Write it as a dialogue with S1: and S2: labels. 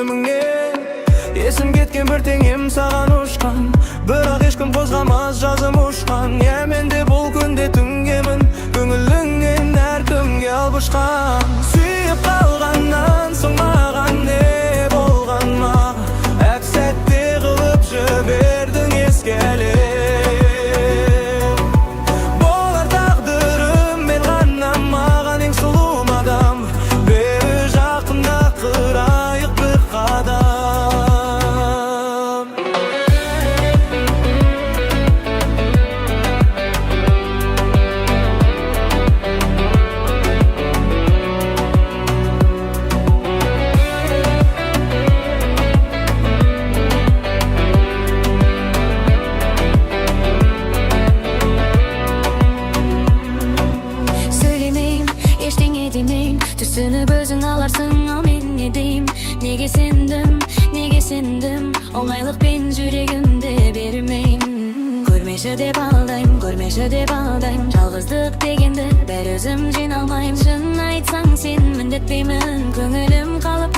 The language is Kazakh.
S1: көзүмүңе. Есім кеткен бір теңем саған ұшқан, бірақ ешкім қозғамас жазым ұшқан. Я менде бұл күнде түнгемін, көңіліңнен әр күнге алып ұшқан. Сүйіп қалғаннан соң маған не болған ма? Әп сәтте қылып жібердің ескелеп. Болар тағдырым мен ғана маған ең сұлу мадам. Бері жақында қырайық бір қадам.
S2: Түсініп өзің аларсың, ал мен не дейм? Неге сендім, оңайлықпен жүрегімді бермеймін. Көрмеші деп алдайм, жалғыздық дегенді бәр өзім жиналмайым. Шын айтсаң сен міндетпеймін, көңілім қалып